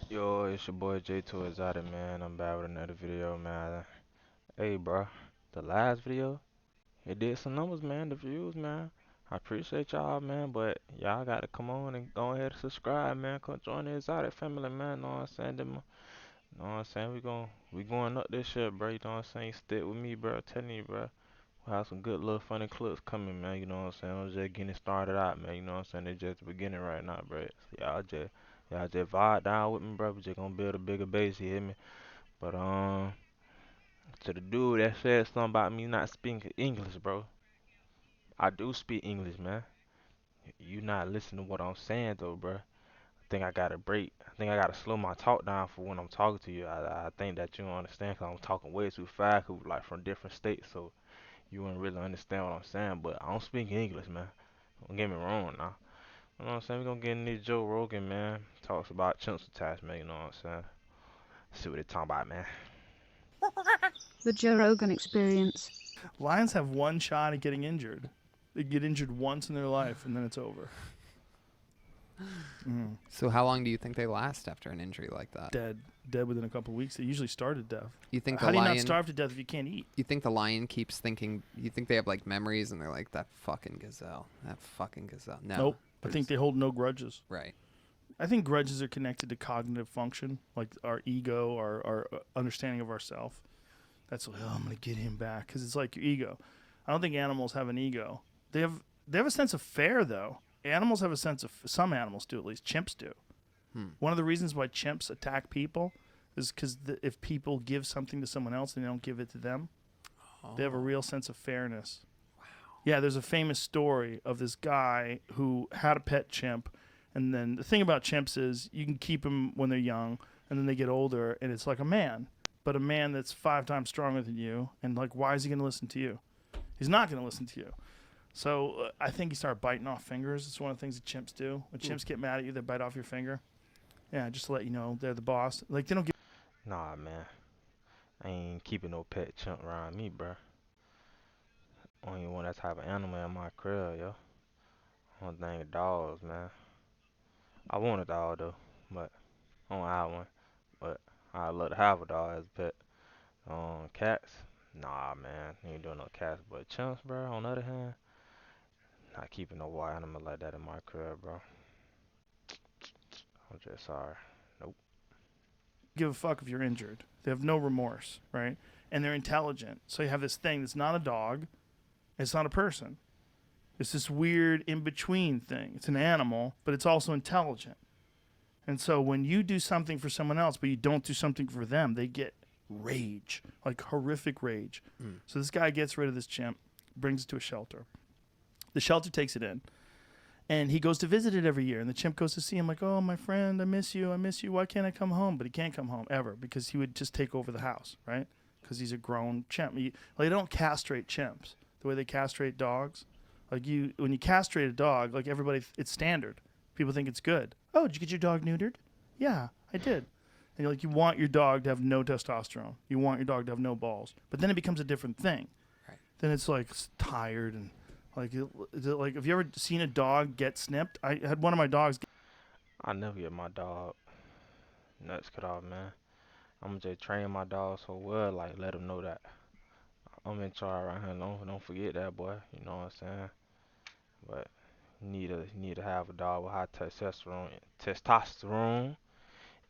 Yo, it's your boy J2 Exotic, man. I'm back with another video, man. Hey, bro, the last video, it did some numbers, man. The views, man. I appreciate y'all, man, but y'all gotta come on and go ahead and subscribe, man. Come join the Exotic family, man. Know what I'm saying? Know what I'm saying? We going up this shit, bro. You know what I'm saying? Stick with me, bro. Telling you, bro. We have some good little funny clips coming, man. You know what I'm saying? I'm just getting started out, man. You know what I'm saying? It's just the beginning right now, bro. So y'all just vibe down with me, bro. We just gonna build a bigger base, you hear me? But to the dude that said something about me not speaking English, bro. I do speak English, man. You not listening to what I'm saying though, bro. I think I gotta break. I think I gotta slow my talk down for when I'm talking to you. I think that you don't understand 'cause I'm talking way too fast, 'cause we like from different states, so you wouldn't really understand what I'm saying. But I don't speak English, man. Don't get me wrong now. You know what I'm saying? We gonna get into Joe Rogan, man. Talks about Chimp Attacks, man. You know what I'm saying? See what they talking about, man. The Joe Rogan Experience. Lions have one shot at getting injured. They get injured once in their life, and then it's over. So how long do you think they last after an injury like that? Dead within a couple of weeks. They usually starve to death. You think How the do you lion? not starve to death if you can't eat? You think the lion keeps thinking? You think they have like memories and they're like that fucking gazelle, that fucking gazelle? No. Nope. I think there's- they hold no grudges. Right. I think grudges are connected to cognitive function, like our ego, our understanding of ourself. That's like, oh, I'm gonna get him back because it's like your ego. I don't think animals have an ego. They have a sense of fair though. Animals have a sense of some animals do at least. Chimps do. One of the reasons why chimps attack people is because if people give something to someone else and they don't give it to them, they have a real sense of fairness. Yeah, there's a famous story of this guy who had a pet chimp, and then the thing about chimps is you can keep them when they're young, and then they get older, and it's like a man, but a man that's 5 times stronger than you, and like, why is he going to listen to you? He's not going to listen to you. So I think he started biting off fingers. It's one of the things that chimps do. When chimps get mad at you, they bite off your finger. Yeah, just to let you know they're the boss. Like, they don't give. Nah, man. I ain't keeping no pet chimp around me, bro. Only one that type of animal in my crib, yo. One thing dogs, man. I want a dog though, but I don't have one. But I'd love to have a dog as a pet. Cats? Nah, man. Ain't doing no cats. But chimps, bro, on the other hand, not keeping no wild animal like that in my crib, bro. I'm just sorry. Nope. Give a fuck if you're injured. They have no remorse, right? And they're intelligent. So you have this thing that's not a dog, it's not a person. It's this weird in between thing. It's an animal, but it's also intelligent. And so when you do something for someone else, but you don't do something for them, they get rage, like horrific rage. So this guy gets rid of this chimp, brings it to a shelter. The shelter takes it in. And he goes to visit it every year. And the chimp goes to see him like, oh, my friend, I miss you. I miss you. Why can't I come home? But he can't come home ever because he would just take over the house, right? Because he's a grown chimp. They don't castrate chimps the way they castrate dogs. Like when you castrate a dog, like everybody, it's standard. People think it's good. Oh, did you get your dog neutered? Yeah, I did. And you're like, you want your dog to have no testosterone. You want your dog to have no balls. But then it becomes a different thing. Right. Then it's like tired and like, have you ever seen a dog get snipped? I had one of my dogs. I never get my dog nuts cut off, man. I'm just train my dog so well, like let him know that I'm in charge around here. Don't forget that, boy. You know what I'm saying? But you need to have a dog with high testosterone.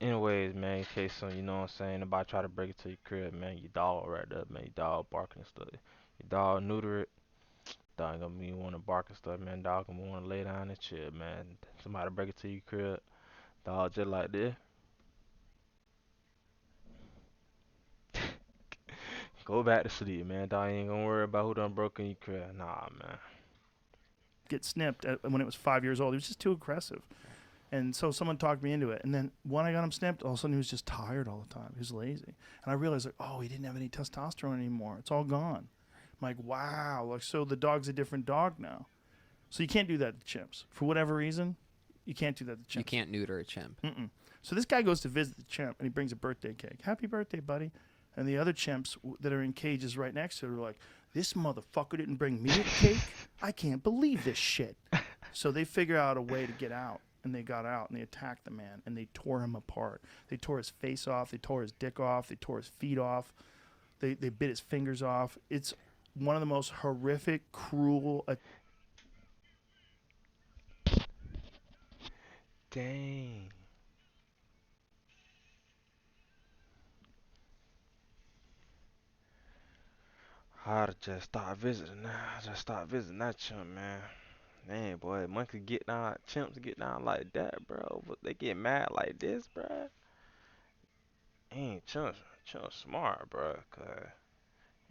Anyways, man, in case some, you know what I'm saying, nobody try to break it to your crib, man, your dog right there, man, your dog barking and stuff. Your dog neuter it, dog gonna be wanna bark and stuff, man. Dog gonna wanna lay down and chill, man. Somebody break it to your crib, dog just like this. Go back to sleep, man. Dog ain't gonna worry about who done broke in your crib. Nah, man. Get snipped when it was 5 years old. He was just too aggressive. And so someone talked me into it. And then when I got him snipped, all of a sudden he was just tired all the time. He was lazy. And I realized, like, oh, he didn't have any testosterone anymore. It's all gone. I'm like, wow. Like, so the dog's a different dog now. So you can't do that to chimps. For whatever reason, you can't do that to chimps. You can't neuter a chimp. So this guy goes to visit the chimp, and he brings a birthday cake. Happy birthday, buddy. And the other chimps that are in cages right next to it are like, this motherfucker didn't bring me a cake? I can't believe this shit. So they figure out a way to get out. and they got out and they attacked the man and they tore him apart. They tore his face off. They tore his dick off. They tore his feet off. They bit his fingers off. It's one of the most horrific, cruel. Dang. I'd just start visiting now. Just start visiting that chimp, man. Man, boy, monkeys get down, chimps get down like that, bro. But they get mad like this, bro. Ain't chimps smart, bro. Cause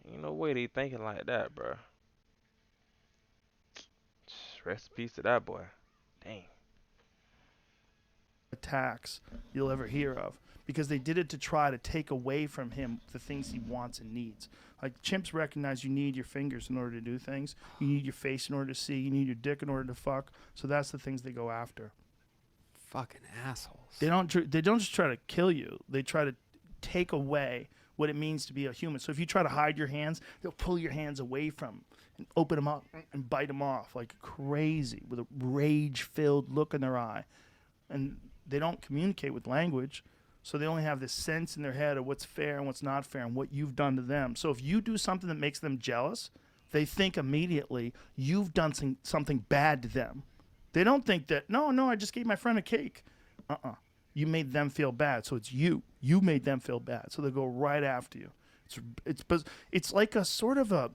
ain't no way they thinking like that, bro. Rest in peace to that boy. Dang. Attacks you'll ever hear of, because they did it to try to take away from him the things he wants and needs. Like, chimps recognize you need your fingers in order to do things. You need your face in order to see. You need your dick in order to fuck. So that's the things they go after. Fucking assholes. They don't just try to kill you. They try to take away what it means to be a human. So if you try to hide your hands, they'll pull your hands away from and open them up and bite them off like crazy with a rage-filled look in their eye. And they don't communicate with language, so they only have this sense in their head of what's fair and what's not fair and what you've done to them. So if you do something that makes them jealous, they think immediately you've done something bad to them. They don't think that, no, I just gave my friend a cake. You made them feel bad, so it's you. You made them feel bad, so they go right after you. It's like a sort of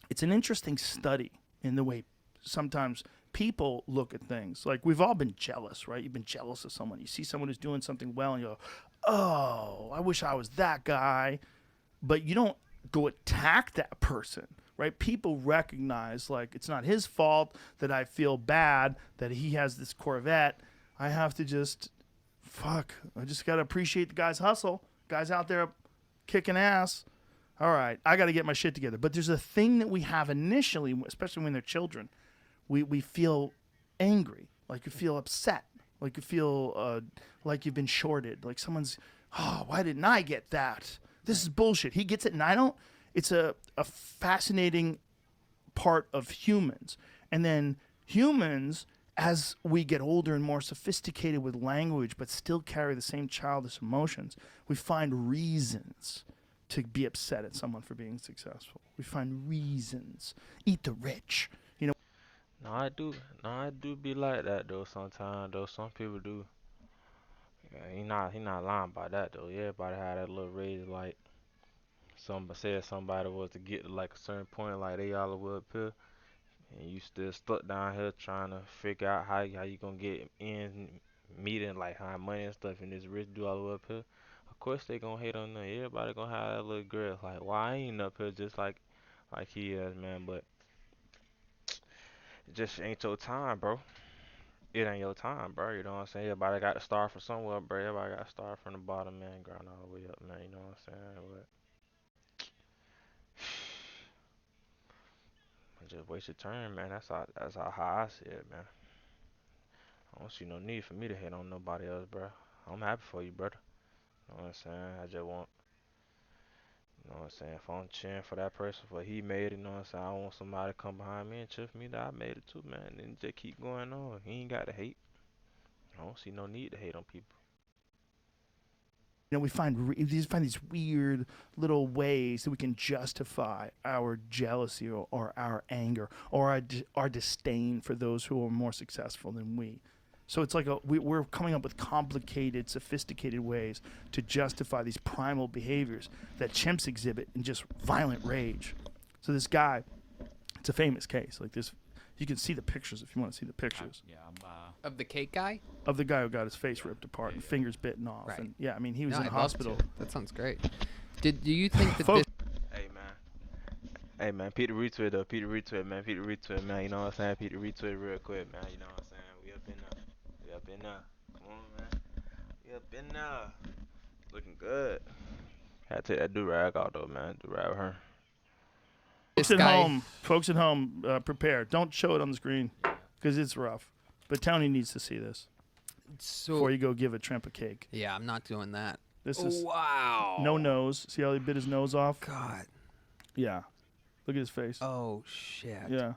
it's an interesting study in the way sometimes people look at things. Like, we've all been jealous, right? You've been jealous of someone. You see someone who's doing something well, and you go, oh, I wish I was that guy. But you don't go attack that person, right? People recognize, like, it's not his fault that I feel bad that he has this Corvette. I have to just, I just got to appreciate the guy's hustle. Guy's out there kicking ass. All right, I got to get my shit together. But there's a thing that we have initially, especially when they're children. We feel angry, like you feel upset, like you feel like you've been shorted, like someone's, oh, why didn't I get that? This is bullshit. He gets it and I don't. It's a fascinating part of humans. And then humans, as we get older and more sophisticated with language, but still carry the same childish emotions, we find reasons to be upset at someone for being successful. We find reasons. Eat the rich. No, I do be like that though sometimes though. Some people do. Yeah, he not lying about that though. Yeah, everybody had that little rage like somebody was to get to like a certain point like they all the way up here and you still stuck down here trying to figure out how you gonna get in meeting like how money and stuff and this rich do all the way up here. Of course they gonna hate on that. Everybody gonna have that little girl like why I ain't up here just like he is, man, but it just ain't your time, bro. It ain't your time, bro. You know what I'm saying? Everybody got to start from somewhere, bro. Everybody got to start from the bottom, man. Grind all the way up, man. You know what I'm saying? But just waste your turn, man. How I see it, man. I don't see no need for me to hate on nobody else, bro. I'm happy for you, brother. You know what I'm saying? I just want, you know what I'm saying? If I'm cheering for that person, for he made it, you know what I'm saying? I want somebody to come behind me and cheer for me that I made it too, man. And just keep going on. He ain't got to hate. I don't see no need to hate on people. We find these weird little ways that we can justify our jealousy or our anger or our disdain for those who are more successful than we. So it's like we're coming up with complicated, sophisticated ways to justify these primal behaviors that chimps exhibit in just violent rage. So this guy, it's a famous case. Like this, you can see the pictures if you want to see the pictures. Of the cake guy? Of the guy who got his face ripped apart and fingers bitten off. Right. And yeah, I mean, he was in I'd love hospital. to. That sounds great. Do you think that Folks, Hey man, Pete the retweet though. Pete the retweet, man. Pete the retweet, man. You know what I'm saying? Pete the retweet real quick, man. You know what I'm saying? We up in there. Come on, man. We up in there. Looking good. Had to take that do-rag out though, man. Do-rag with her. Folks at home, prepare. Don't show it on the screen because it's rough. But Tony needs to see this before you go give a tramp a cake. Yeah, I'm not doing that. This is wow. no nose. See how he bit his nose off? God. Yeah. Look at his face. Oh shit. Yeah.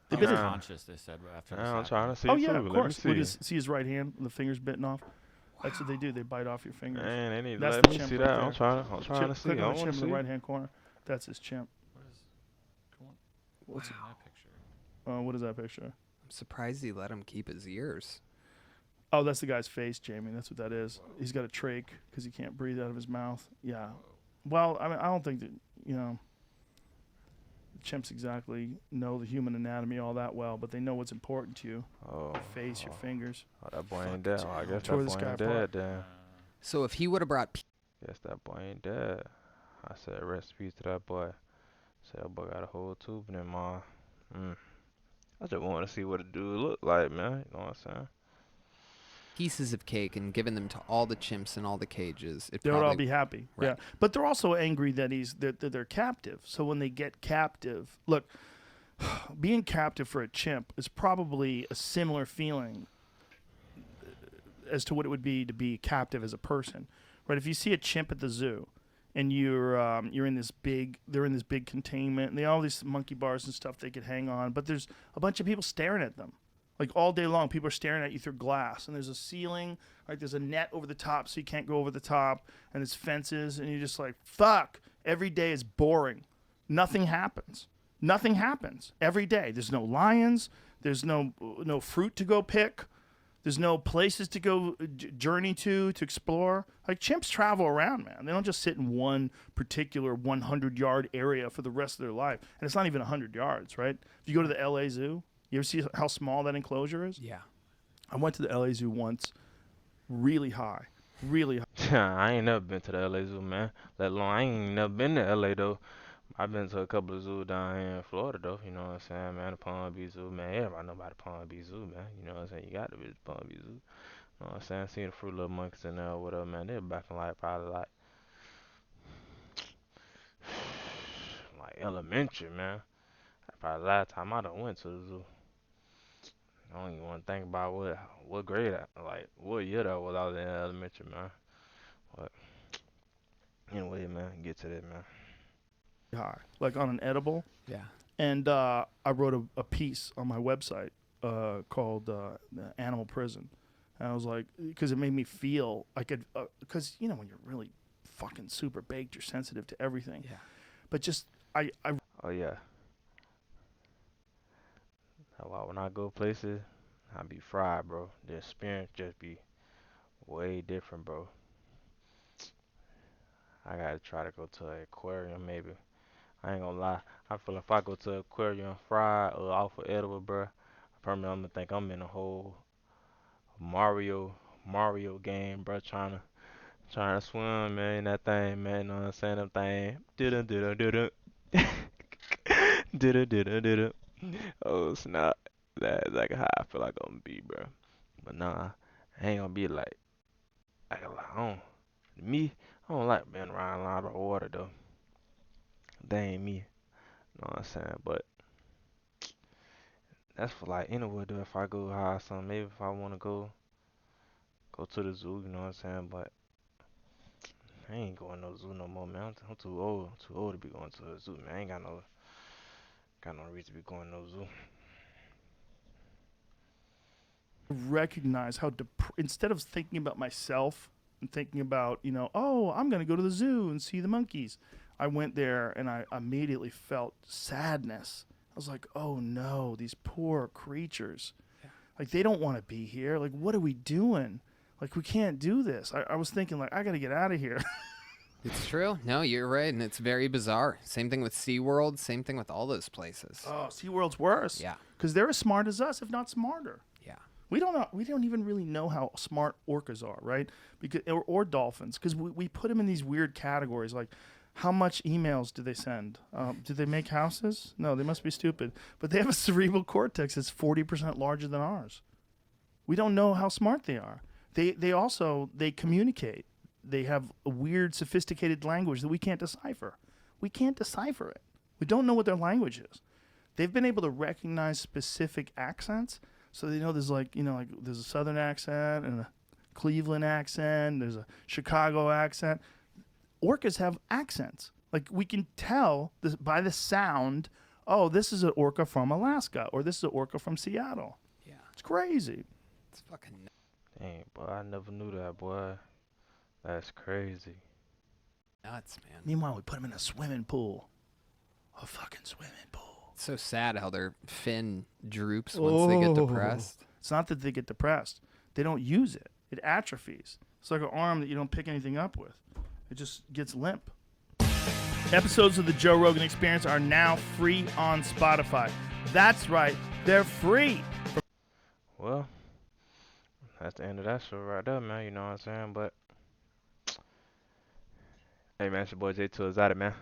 They He bit was his. conscious, they said, after this Yeah, I'm happened. trying to see Oh too. yeah, of Let me course. see. Look, see his right hand, the fingers bitten off. That's what they do. They bite off your fingers. Man, they need to That's let the me chimp see right that. there. I'm trying to see. Click I on the want chimp to in the see. right hand corner. That's his chimp. What is, come on. What's Why that picture? what is that picture? I'm surprised he let him keep his ears. Oh, that's the guy's face, Jamie. That's what that is. He's got a trach because he can't breathe out of his mouth. Yeah. Well, I mean, I don't think that, chimps exactly know the human anatomy all that well, but they know what's important to you. Oh, Your face, your fingers. oh, that boy ain't dead. Oh, I guess Tore that this boy guy ain't apart. dead then. So if he would have brought Guess that boy ain't dead. I said rest in peace to that boy. Said that boy got a whole tube in him, ma. I just want to see what a dude look like, man. You know what I'm saying? pieces of cake and given them to all the chimps in all the cages, it They would all probably be happy. Right. Yeah. But they're also angry that they're captive. So when they get captive, look, being captive for a chimp is probably a similar feeling as to what it would be to be captive as a person. Right? If you see a chimp at the zoo and you're in this big containment and they have all these monkey bars and stuff they could hang on, but there's a bunch of people staring at them. Like all day long, people are staring at you through glass, and there's a ceiling, right? There's a net over the top, so you can't go over the top, and there's fences, and you're just like, fuck. Every day is boring. Nothing happens. Nothing happens every day. There's no lions. There's no fruit to go pick. There's no places to go journey to explore. Like chimps travel around, man. They don't just sit in one particular 100-yard area for the rest of their life, and it's not even 100 yards, right? If you go to the LA Zoo. You ever see how small that enclosure is? yeah. I went to the LA Zoo once, really high. I ain't never been to the LA Zoo, man. Let alone I ain't never been to LA though. I've been to a couple of zoos down here in Florida though. You know what I'm saying, man? The Palm Beach Zoo, man. Everybody know about the Palm Beach Zoo, man. You know what I'm saying? You got to visit the Palm Beach Zoo. You know what I'm saying? Seen the Fruit Little Monkeys in there or whatever, man. They're back in like probably like elementary, man. Probably the last time I done went to the zoo. I don't even want to think about what grade, what year that was. I was in elementary, man. But anyway, man, get to that, man. High, like on an edible. Yeah. And I wrote a piece on my website called the Animal Prison. And I was like, because it made me feel like it, because, when you're really fucking super baked, you're sensitive to everything. Yeah. But just, Oh yeah. Why when I go places, I be fried, bro. The experience just be way different, bro. I gotta try to go to an aquarium, maybe. I ain't gonna lie. I feel if I go to an aquarium fried or off of edible, bro, I'm gonna think I'm in a whole Mario game, bro. Trying to swim, man. In that thing, man. You know what I'm saying? Them thing. Did did did Oh snap. That's like how I feel like I'm gonna be, bro. But nah, I ain't gonna be I don't, me, I don't like being around a lot of water though. That ain't me. Know what I'm saying? But that's for like anywhere though. If I go high something, maybe if I wanna go to the zoo, you know what I'm saying? But I ain't going no zoo no more, man. I'm too old. I'm too old to be going to the zoo, man. I ain't got no reason to be going to no zoo. recognize how instead of thinking about myself and thinking about oh, I'm going to go to the zoo and see the monkeys, I went there and I immediately felt sadness. I was like, oh no, these poor creatures. Yeah. Like they don't want to be here. Like what are we doing? Like we can't do this. I was thinking like I got to get out of here. It's true. No, you're right, and it's very bizarre. Same thing with SeaWorld, same thing with all those places. Oh, SeaWorld's worse. Yeah. Because they're as smart as us, if not smarter. Yeah. We don't even really know how smart orcas are, right? Because or dolphins, because we put them in these weird categories, like how much emails do they send? Do they make houses? No, they must be stupid. But they have a cerebral cortex that's 40% larger than ours. We don't know how smart they are. They also communicate. They have a weird, sophisticated language that we can't decipher. We can't decipher it. We don't know what their language is. They've been able to recognize specific accents. So they know there's like there's a Southern accent and a Cleveland accent. There's a Chicago accent. Orcas have accents. Like we can tell this by the sound oh, this is an orca from Alaska, or this is an orca from Seattle. Yeah. It's crazy. It's fucking nuts. Dang, boy, I never knew that, boy. That's crazy. Nuts, man. Meanwhile, we put them in a swimming pool. A fucking swimming pool. It's so sad how their fin droops once they get depressed. It's not that they get depressed. They don't use it. It atrophies. It's like an arm that you don't pick anything up with. It just gets limp. Episodes of the Joe Rogan Experience are now free on Spotify. That's right. They're free. Well, that's the end of that show right there, man. You know what I'm saying? But, hey, man, it's your boy J2 Exotic, man.